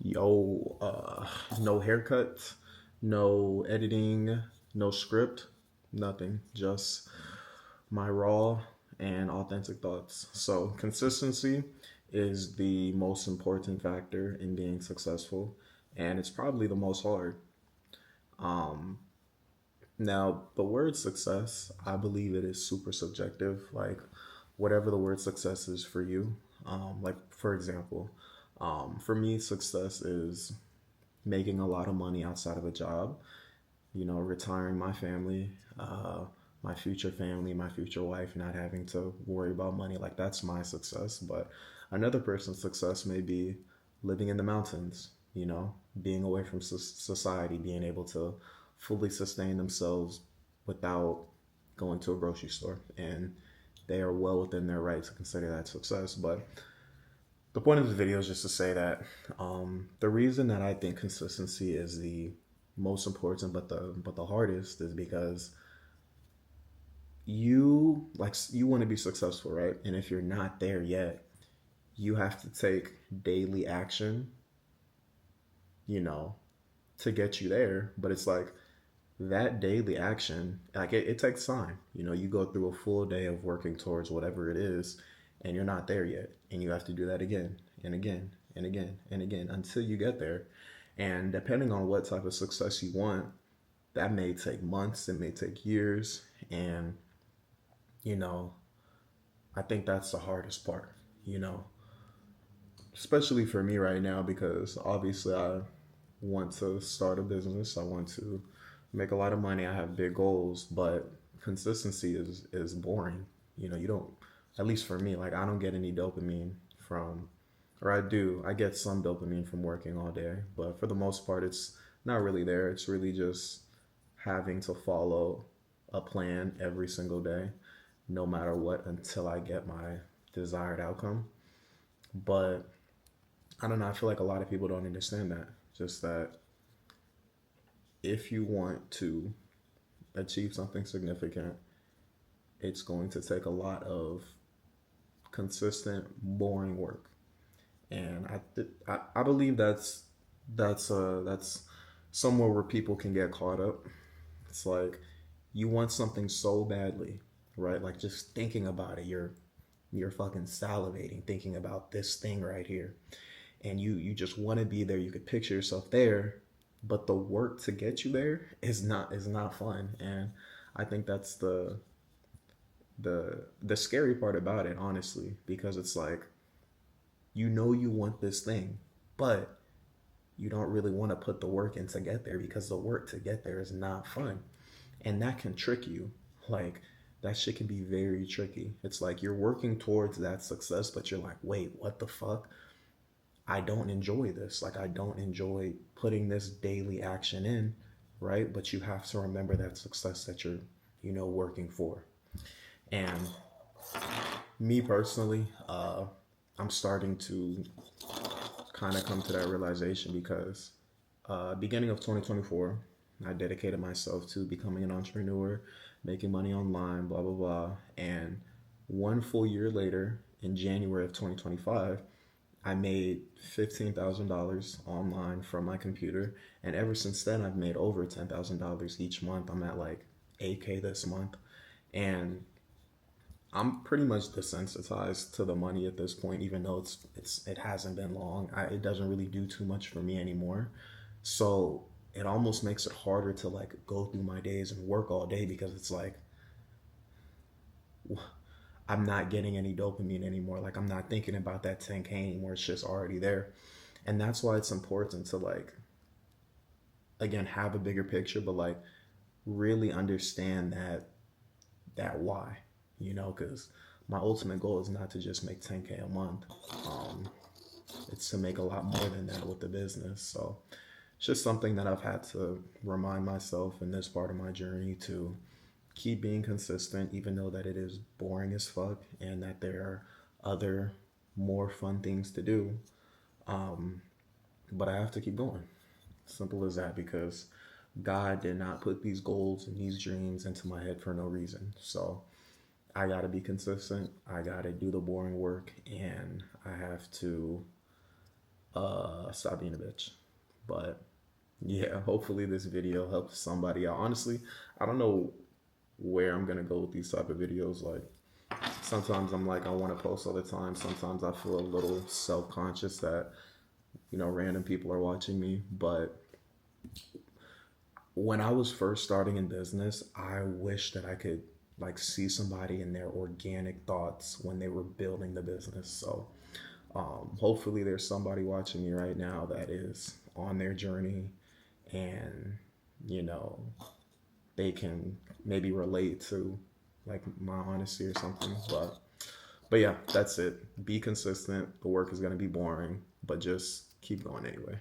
Yo, no haircut, no editing, no script, nothing. Just my raw and authentic thoughts. So, consistency is the most important factor in being successful, and it's probably the most hard. Um, Now, the word success, I believe it is super subjective. Like, whatever the word success is for you. Like, for example, for me, success is making a lot of money outside of a job, retiring my future family, my future wife, not having to worry about money. Like, that's my success. But another person's success may be living in the mountains, being away from society, being able to fully sustain themselves without going to a grocery store. And they are well within their right to consider that success. But the point of the video is just to say that the reason that I think consistency is the most important, but the hardest, is because you want to be successful, right? And if you're not there yet, you have to take daily action, you know, to get you there. But it's like that daily action, like it takes time. You go through a full day of working towards whatever it is, and you're not there yet, and you have to do that again and again and again and again until you get there. And depending on what type of success you want, that may take months, it may take years, and you know, I think that's the hardest part, you know, especially for me right now because obviously I want to start a business. I want to make a lot of money. I have big goals, but consistency is boring. You don't, at least for me, like I don't get any dopamine from, or I do. I get some dopamine from working all day, but for the most part it's not really there. It's really just having to follow a plan every single day, no matter what, until I get my desired outcome. But I don't know, I feel like a lot of people don't understand that. Just that if you want to achieve something significant, it's going to take a lot of consistent, boring work. And I believe that's somewhere where people can get caught up. It's like you want something so badly, right? Like just thinking about it, you're fucking salivating thinking about this thing right here, and you just want to be there. You could picture yourself there, but the work to get you there is not fun. And I think that's the scary part about it, honestly, because it's like you want this thing, but you don't really want to put the work in to get there because the work to get there is not fun, and that can trick you. Like that shit can be very tricky. It's like you're working towards that success, but you're like, wait, what the fuck? I don't enjoy this. Like, I don't enjoy putting this daily action in, right? But you have to remember that success that you're, working for. And me personally, I'm starting to kind of come to that realization because beginning of 2024, I dedicated myself to becoming an entrepreneur, making money online, blah, blah, blah. And one full year later, in January of 2025, I made $15,000 online from my computer. And ever since then, I've made over $10,000 each month. I'm at like 8K this month. And I'm pretty much desensitized to the money at this point, even though it hasn't been long. It doesn't really do too much for me anymore. So it almost makes it harder to like go through my days and work all day because it's like I'm not getting any dopamine anymore. Like I'm not thinking about that 10K anymore. It's just already there. And that's why it's important to like again have a bigger picture, but like really understand that why, because my ultimate goal is not to just make 10K a month. Um, it's to make a lot more than that with the business. So it's just something that I've had to remind myself in this part of my journey to keep being consistent, even though that it is boring as fuck and that there are other more fun things to do. Um, but I have to keep going. Simple as that, because God did not put these goals and these dreams into my head for no reason. So I got to be consistent. I got to do the boring work, and I have to Stop being a bitch. But yeah, hopefully this video helps somebody out. Honestly, I don't know where I'm gonna go with these type of videos. Like sometimes I'm like I want to post all the time. Sometimes I feel a little self-conscious that random people are watching me. But when I was first starting in business, I wish that I could like see somebody in their organic thoughts when they were building the business. So hopefully there's somebody watching me right now that is on their journey, and you know they can maybe relate to like my honesty or something. But yeah, that's it. Be consistent. The work is going to be boring, but just keep going anyway.